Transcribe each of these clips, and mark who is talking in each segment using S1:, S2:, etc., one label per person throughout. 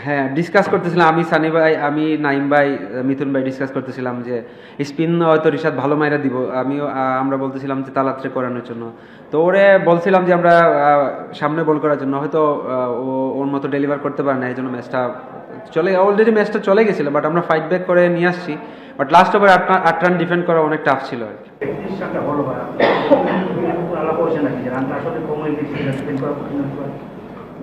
S1: হ্যাঁ, ডিসকাস করতেছিলাম আমি, সানি ভাই, আমি, নাইম ভাই, মিথুন ভাই ডিসকাস করতেছিলাম যে স্পিন হয়তো রিশাদ ভালো মাইরা দিব। আমিও আমরা বলতেছিলাম যে তালাত্রে করানোর জন্য। তো ওরে বলছিলাম যে আমরা সামনে বল করার জন্য, হয়তো ও ওর মতো ডেলিভার করতে পারে না, এই জন্য ম্যাচটা অলরেডি ম্যাচটা চলে গেছিল, বাট আমরা ফাইট ব্যাক করে নিয়ে আসছি। But last over 8 run defend করা অনেক টাফ ছিল আর কি।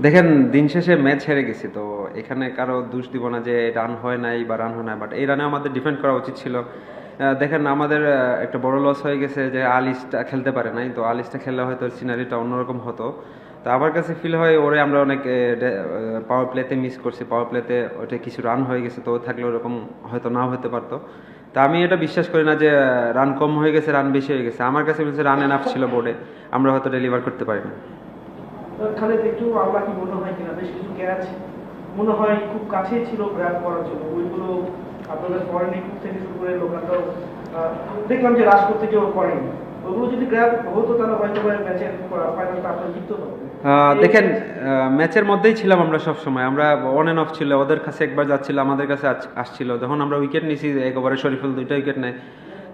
S1: দেখেন, দিন শেষে ম্যাচ হেরে গেছি, তো এখানে কারো দোষ দিব না যে রান হয় নাই বা রান হয় না, বাট এই রানে আমাদের ডিফেন্ড করা উচিত ছিল। দেখেন, আমাদের একটা বড় লস হয়ে গেছে যে আলিসটা খেলতে পারে নাই, তো আলিসটা খেললে হয়তো সিনারিটা অন্যরকম হতো। তো আমার কাছে ফিল হয় ওরে আমরা অনেক পাওয়ার প্লেতে মিস করছি, পাওয়ার প্লেতে ওটা কিছু রান হয়ে গেছে, তো ও থাকলে ওরকম হয়তো নাও হতে পারতো। তা আমি এটা বিশ্বাস করি না যে রান কম হয়ে গেছে, রান বেশি হয়ে গেছে। আমার কাছে রান এনাফ ছিল বোর্ডে, আমরা হয়তো ডেলিভার করতে পারি না।
S2: খালেদ, একটু আল্লাহ কি মনে হয় কিনা বেশ কিছু ক্যাচ মনে হয় খুব কাছেই ছিল গ্র্যাব করার জন্য, ওইগুলো আপনাদের ফরেন থেকে শুরু করে লোকালটাও দেখলাম যে রাশ করতে কেউ করেনি। ওগুলো যদি গ্র্যাব হতো তাহলে হয়তো ম্যাচের ফাইনালটা আপনার জিততে হবে।
S1: দেখেন, ম্যাচের মধ্যেই ছিলাম আমরা সব সময়, আমরা অন অ্যান্ড অফ ছিল, ওদের কাছে একবার যাচ্ছিল, আমাদের কাছে আসছিল। যখন আমরা উইকেট নিছি, এক ওভারে শরীফুল 2টা উইকেট নেয়,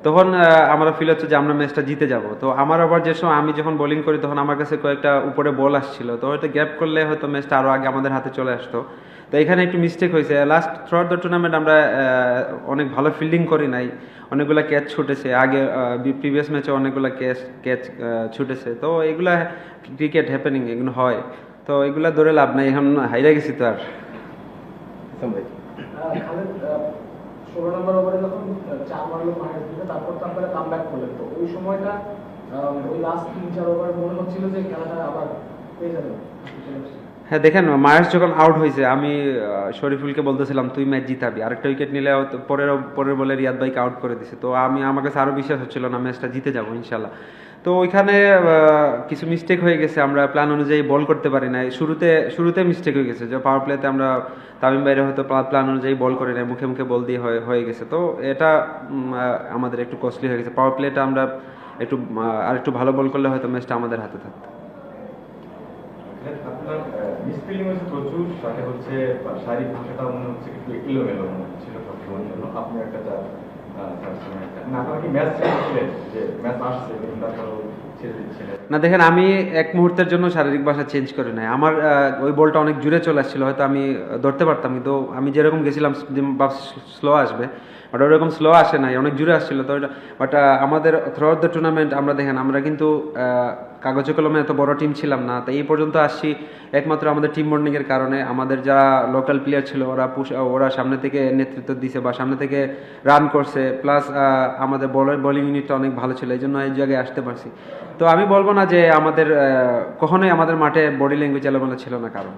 S1: তখন আমরা ফিল হচ্ছে যে আমরা ম্যাচটা জিতে যাব। তো আমার আবার যে সময় আমি যখন বোলিং করি, তখন আমার কাছে কয়েকটা উপরে বল আসছিল, তো হয়তো গ্যাপ করলে হয়তো ম্যাচটা আরও আগে আমাদের হাতে চলে আসতো। তো এখানে একটু মিস্টেক হয়েছে। Last through out the tournament আমরা অনেক ভালো ফিল্ডিং করি নাই, অনেকগুলো ক্যাচ ছুটেছে, আগে প্রিভিয়াস ম্যাচে অনেকগুলো ক্যাচ ছুটেছে। তো এগুলা ক্রিকেট হ্যাপেনিং, এগুলো হয়, তো এগুলা ধরে লাভ নাই, এখন হাইরা গেছি তো আর।
S2: 16 নম্বর ওভারে যখন 4 মারলো মাইনাস দিতে, তারপর তো আপনারা কাম ব্যাক করলেন, তো ওই সময়টা ওই লাস্ট 3-4 ওভার মনে হচ্ছিল যে খেলাটা আবার হয়ে যাবে।
S1: হ্যাঁ, দেখেন, মায়ার্স যখন আউট হয়েছে, আমি শরীফুলকে বলতেছিলাম তুই ম্যাচ জিতাবি, আরেকটা উইকেট নিলে হয়তো পরের বলে রিয়াদ ভাইকে আউট করে দিছে। তো আমার কাছে আরও বিশ্বাস হচ্ছিল না ম্যাচটা জিতে যাবো ইনশাল্লাহ। তো ওইখানে কিছু মিস্টেক হয়ে গেছে, আমরা প্ল্যান অনুযায়ী বল করতে পারি নাই। শুরুতে মিস্টেক হয়ে গেছে যে পাওয়ার প্লেতে আমরা তামিম বাইরে হয়তো প্ল্যান অনুযায়ী বল করি নাই, মুখে মুখে বল দিয়ে হয়ে গেছে। তো এটা আমাদের একটু কস্টলি হয়ে গেছে। পাওয়ার প্লেটা আমরা একটু আর একটু ভালো বল করলে হয়তো ম্যাচটা আমাদের হাতে থাকতো।
S3: আপনার মিসফিল্ডিং হচ্ছে প্রচুর, সাথে হচ্ছে শারীরিক ভাষাটাও মনে হচ্ছে একটু এলোমেলো মনে হচ্ছিল সবসময়ের জন্য। আপনি একটা না, আপনার কি ম্যাচ ছেড়েছিলেন যে ম্যাচ আসছে কিন্তু তারপরও ছেড়ে দিচ্ছিলেন?
S1: না, দেখেন, আমি এক মুহূর্তের জন্য শারীরিক ভাষা চেঞ্জ করে নাই। আমার ওই বলটা অনেক জুড়ে চলে আসছিল, হয়তো আমি ধরতে পারতাম, কিন্তু আমি যেরকম গেছিলাম স্লো আসবে, বাট ওরকম স্লো আসে নাই, অনেক জুড়ে আসছিল। তো বাট আমাদের থ্রু আউট দ্য টুর্নামেন্ট আমরা দেখেন, আমরা কিন্তু কাগজে কলমে এত বড় টিম ছিলাম না, তো এই পর্যন্ত আসছি একমাত্র আমাদের টিম বন্ডিংয়ের কারণে। আমাদের যারা লোকাল প্লেয়ার ছিল ওরা সামনে থেকে নেতৃত্ব দিছে বা সামনে থেকে রান করছে, প্লাস আমাদের বোলিং ইউনিটটা অনেক ভালো ছিল, এই জন্য এই জায়গায় আসতে পারছি। তো আমি বলবো না যে আমাদের কখনোই আমাদের মাঠে বডি ল্যাঙ্গুয়েজ এলোমেলো ছিল না কারণ।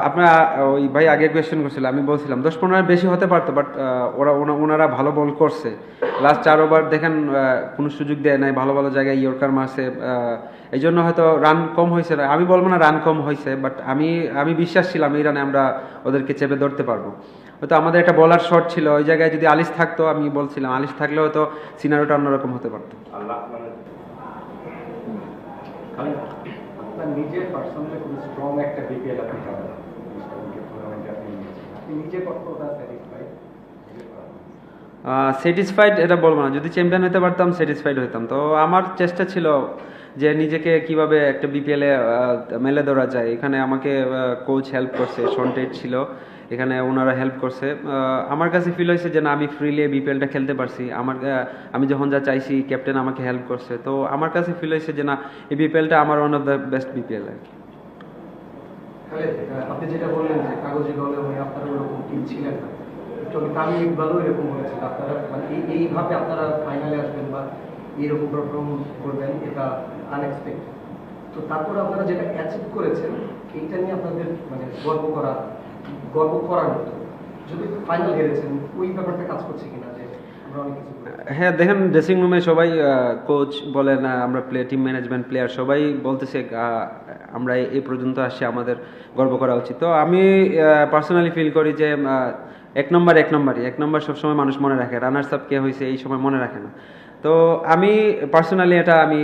S1: আপনার ওই ভাই আগে কোয়েশ্চেন করছিল, আমি বলছিলাম 10-15 বেশি হতে পারতো, বাট ওনারা ভালো বল করছে। লাস্ট 4 ওভার দেখেন কোনো সুযোগ দেয় নাই, ভালো ভালো জায়গায় ইয়র্কার মারছে, এই জন্য হয়তো রান কম হয়েছে। আমি বলবো না রান কম হয়েছে, বাট আমি বিশ্বাস ছিলাম এই রানে আমরা ওদেরকে চেপে ধরতে পারবো। হয়তো আমাদের একটা বলার শট ছিল, ওই জায়গায় যদি আলিস থাকতো, আমি বলছিলাম আলিস থাকলে হয়তো সিনারিওটা অন্যরকম হতে পারতো।
S3: আপনার নিজের পার্সোনালি খুব স্ট্রং একটা বিপিএল আপনি খেলেন, আপনি নিজে কতটা
S1: স্যাটিসফাইড এটা বলবো না, যদি চ্যাম্পিয়ন হতে পারতাম স্যাটিসফাইড হতাম। তো আমার চেষ্টা ছিল যে নিজেকে কিভাবে একটা বিপিএলে মেলে ধরা যায়। এখানে আমাকে কোচ হেল্প করছে, সন্টেট ছিল এখানে, ওনারা হেল্প করছে। আমার কাছে ফিল হয়েছে যে না, আমি ফ্রিলি বিপিএলটা খেলতে পারছি। আমি যখন যা চাইছি ক্যাপ্টেন আমাকে হেল্প করছে, তো আমার কাছে ফিল হয়েছে যে না, এই বিপিএলটা আমার one of the best BPL আর কি।
S2: আপনি যেটা বললেন যে কাগজে কলমে আপনারা ওরকম টিম ছিলেন না, তামিম ইকবালও এরকম হয়েছিল, আপনারা মানে এইভাবে আপনারা ফাইনালে আসবেন বা এইরকম পারফর্ম করবেন, এটা আনএক্সপেক্টেড। তো তারপর আপনারা যেটা অ্যাচিভ করেছেন, এইটা নিয়ে আপনাদের মানে গর্ব করার মতো। যদি ফাইনাল হেরেছেন, ওই ব্যাপারটা কাজ করছে কিনা যে আমরা অনেক কিছু।
S1: হ্যাঁ, দেখেন, ড্রেসিং রুমে সবাই, কোচ বলেন, আমরা টিম ম্যানেজমেন্ট, প্লেয়ার সবাই বলতেছে আমরা এই পর্যন্ত আসছি, আমাদের গর্ব করা উচিত। তো আমি পার্সোনালি ফিল করি যে এক নম্বর সবসময় মানুষ মনে রাখে, রানার্স আপ কে হয়েছে এই সময় মনে রাখে না। তো আমি পার্সোনালি এটা আমি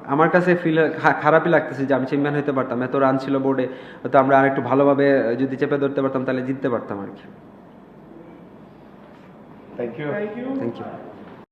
S1: আমার কাছে ফিল খারাপই লাগতেছে যে আমি চ্যাম্পিয়ন হতে পারতাম, এত রান ছিল বোর্ডে, হয়তো আমরা আর একটু ভালোভাবে যদি চেপে ধরতে পারতাম তাহলে জিততে পারতাম আর কি।
S3: Thank you.
S1: Thank you.